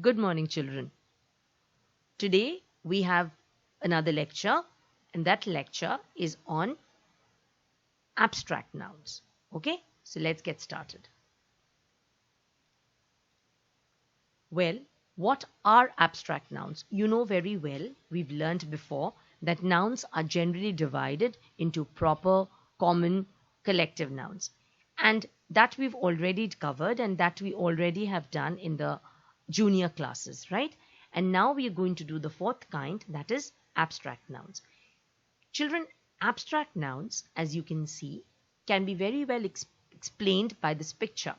Good morning, children. Today we have another lecture, and that lecture is on abstract nouns. Okay, so let's get started. Well, what are abstract nouns? You know very well, we've learned before that nouns are generally divided into proper, common, collective nouns. And that we've already covered and that we already have done in the junior classes, right? And now we are going to do the fourth kind, that is abstract nouns. Children, abstract nouns, as you can see, can be very well explained by this picture.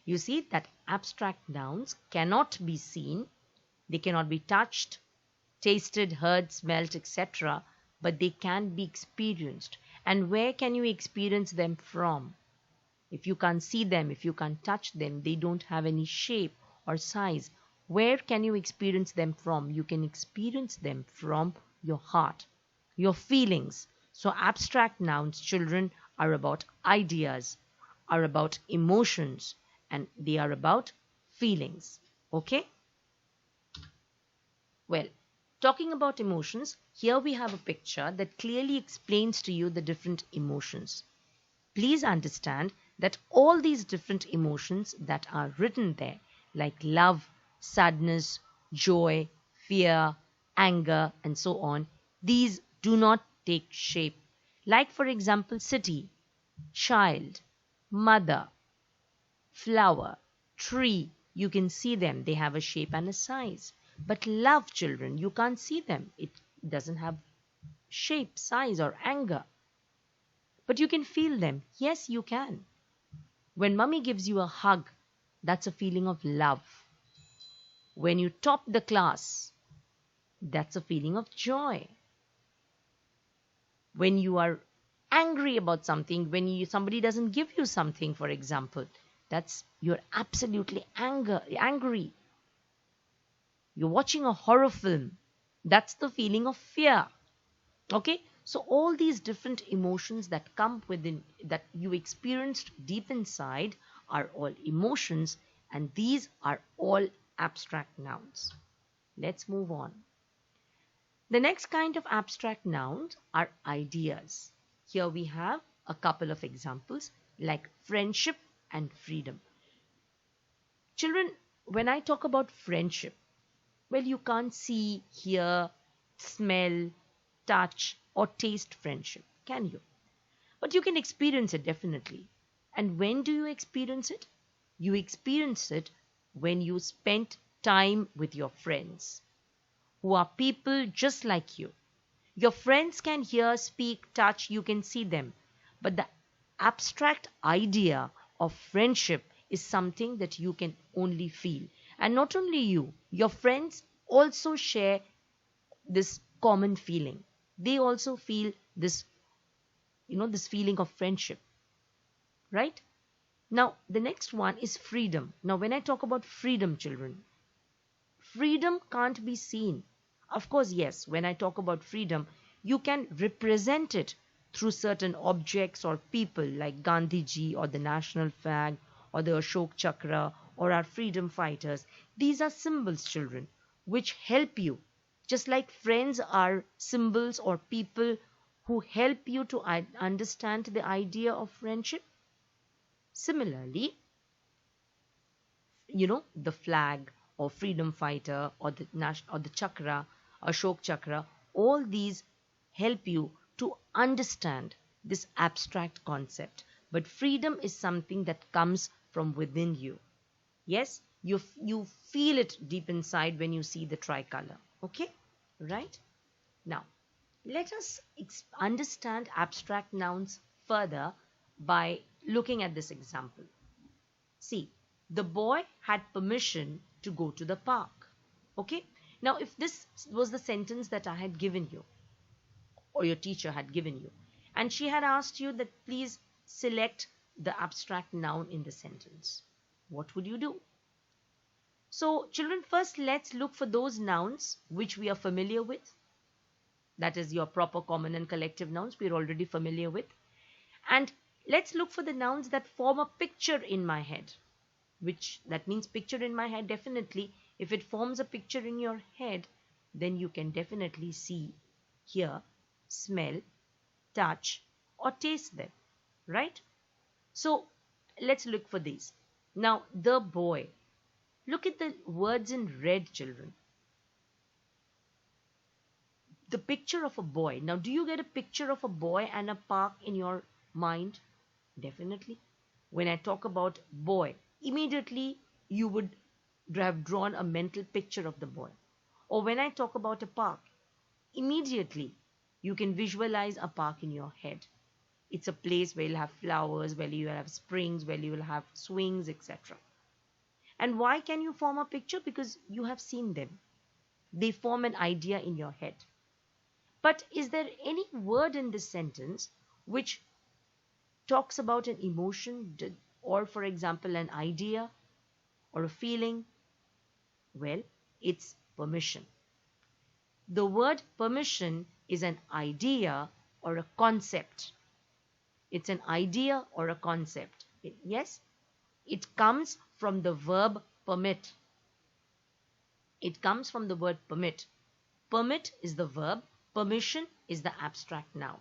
You see that abstract nouns cannot be seen, they cannot be touched, tasted, heard, smelt, etc., but they can be experienced. And where can you experience them from? If you can't see them, if you can't touch them, they don't have any shape or size. Where can you experience them from? You can experience them from your heart, your feelings. So abstract nouns, children, are about ideas, are about emotions, and they are about feelings. Okay? Well, talking about emotions, here we have a picture that clearly explains to you the different emotions. Please understand that all these different emotions that are written there, like love, sadness, joy, fear, anger, and so on, these do not take shape. Like, for example, city, child, mother, flower, tree, you can see them, they have a shape and a size. But love, children, you can't see them, it doesn't have shape, size, or anger. But you can feel them. Yes, you can. When mummy gives you a hug, that's a feeling of love. When you top the class, that's a feeling of joy. When you are angry about something, when somebody doesn't give you something, for example, that's you're absolutely angry. You're watching a horror film, that's the feeling of fear. Okay, so all these different emotions that come within, that you experienced deep inside, are all emotions, and these are all abstract nouns. Let's move on. The next kind of abstract nouns are ideas. Here we have a couple of examples like friendship and freedom. Children, when I talk about friendship, well, you can't see, hear, smell, touch, or taste friendship, can you? But you can experience it definitely. And when do you experience it? You experience it when you spend time with your friends, who are people just like you. Your friends can hear, speak, touch, you can see them. But the abstract idea of friendship is something that you can only feel. And not only you, your friends also share this common feeling. They also feel this, this feeling of friendship, right? Now, the next one is freedom. Now, when I talk about freedom, children, freedom can't be seen. Of course, yes, when I talk about freedom, you can represent it through certain objects or people like Gandhiji or the national flag or the Ashok Chakra or our freedom fighters. These are symbols, children, which help you. Just like friends are symbols or people who help you to understand the idea of friendship. Similarly, the flag or freedom fighter or the chakra, Ashok Chakra, all these help you to understand this abstract concept. But freedom is something that comes from within you. Yes, you feel it deep inside when you see the tricolor. Okay, right? Now, let us understand abstract nouns further by looking at this example. See, the boy had permission to go to the park. Okay? Now, if this was the sentence that I had given you, or your teacher had given you, and she had asked you that please select the abstract noun in the sentence, what would you do? So, children, first let's look for those nouns which we are familiar with. That is your proper, common, and collective nouns we are already familiar with. And let's look for the nouns that form a picture in my head. Which that means picture in my head definitely If it forms a picture in your head, then you can definitely see, hear, smell, touch, or taste them, right? So let's look for these. Now, the boy. Look at the words in red, children. The picture of a boy. Now, do you get a picture of a boy and a park in your mind? Definitely. When I talk about boy, immediately you would have drawn a mental picture of the boy. Or when I talk about a park, immediately you can visualize a park in your head. It's a place where you'll have flowers, where you'll have springs, where you will have swings, etc. And why can you form a picture? Because you have seen them. They form an idea in your head. But is there any word in this sentence which talks about an emotion or, for example, an idea or a feeling? Well, it's permission. The word permission is an idea or a concept. It's an idea or a concept. Yes, it comes from the verb permit. It comes from the word permit. Permit is the verb. Permission is the abstract noun.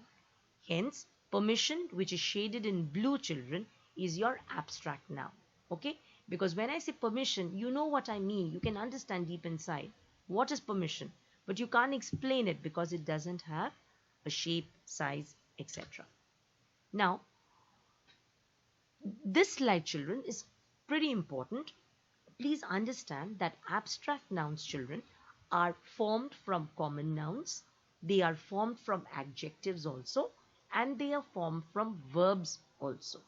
Hence, permission, which is shaded in blue, children, is your abstract noun. Okay? Because when I say permission, you know what I mean. You can understand deep inside. What is permission? But you can't explain it because it doesn't have a shape, size, etc. Now, this slide, children, is pretty important. Please understand that abstract nouns, children, are formed from common nouns. They are formed from adjectives also, and they are formed from verbs also.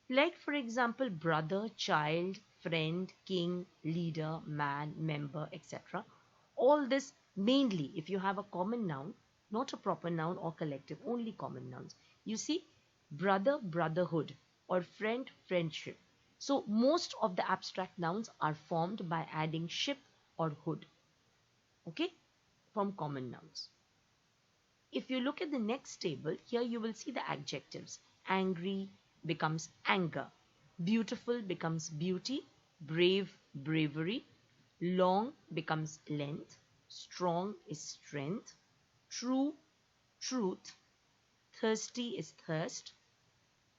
Like, for example, brother, child, friend, king, leader, man, member, etc. All this mainly, if you have a common noun, not a proper noun or collective, only common nouns. You see, brother, brotherhood, or friend, friendship. So most of the abstract nouns are formed by adding ship or hood, okay, from common nouns. If you look at the next table, here you will see the adjectives. Angry becomes anger. Beautiful becomes beauty. Brave, bravery. Long becomes length. Strong is strength. True, truth. Thirsty is thirst.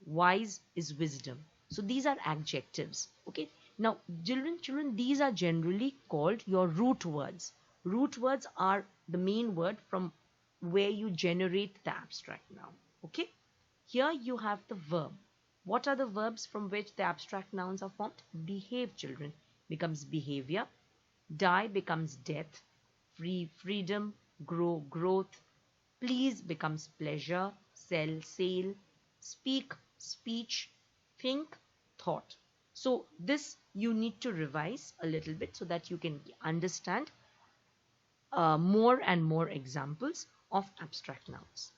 Wise is wisdom. So these are adjectives. Okay. Now, children, these are generally called your root words. Root words are the main word from where you generate the abstract noun. Okay. Here you have the verb. What are the verbs from which the abstract nouns are formed? Behave, children, becomes behavior. Die becomes death. Free, freedom. Grow, growth. Please becomes pleasure. Sell, sale. Speak, speech. Think, thought. So this you need to revise a little bit so that you can understand more and more examples of abstract nouns.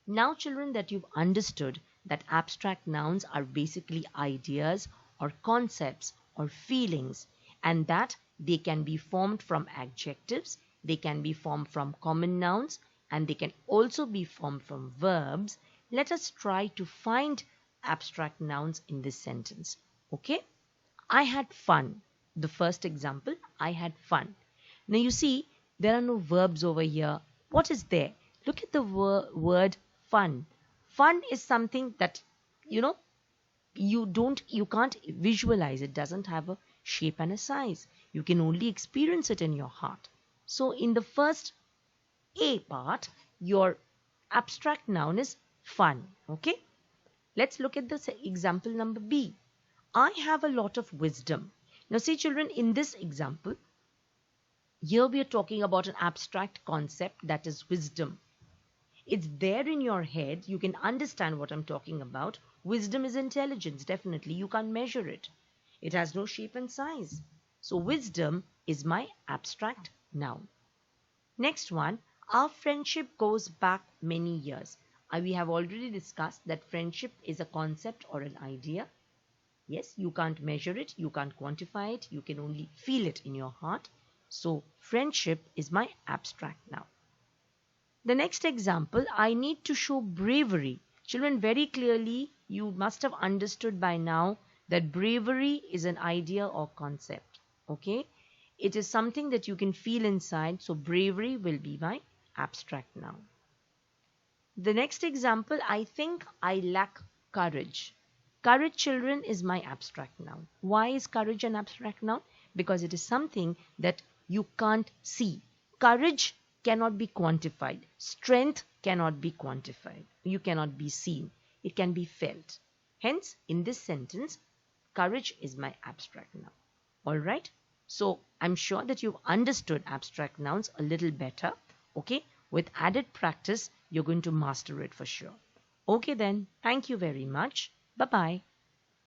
Now, children, that you've understood that abstract nouns are basically ideas or concepts or feelings, and that they can be formed from adjectives, they can be formed from common nouns, and they can also be formed from verbs, let us try to find abstract nouns in this sentence. Okay? I had fun. The first example, I had fun. Now you see, there are no verbs over here. What is there? Look at the word fun. Fun is something that, you can't visualize. It doesn't have a shape and a size. You can only experience it in your heart. So in the first A part, your abstract noun is fun. Okay? Let's look at this example number B. I have a lot of wisdom. Now see, children, in this example, here we are talking about an abstract concept, that is wisdom. It's there in your head. You can understand what I'm talking about. Wisdom is intelligence, definitely. You can't measure it. It has no shape and size. So wisdom is my abstract noun. Next one, our friendship goes back many years. We have already discussed that friendship is a concept or an idea. Yes, you can't measure it, you can't quantify it, you can only feel it in your heart. So friendship is my abstract noun. The next example, I need to show bravery. Children, very clearly you must have understood by now that bravery is an idea or concept. Okay? It is something that you can feel inside, so bravery will be my abstract noun. The next example, I think I lack courage. Courage, children, is my abstract noun. Why is courage an abstract noun? Because it is something that you can't see. Courage cannot be quantified. Strength cannot be quantified. You cannot be seen. It can be felt. Hence, in this sentence, courage is my abstract noun. All right? So, I'm sure that you've understood abstract nouns a little better. Okay? With added practice, you're going to master it for sure. Okay then. Thank you very much. Bye-bye.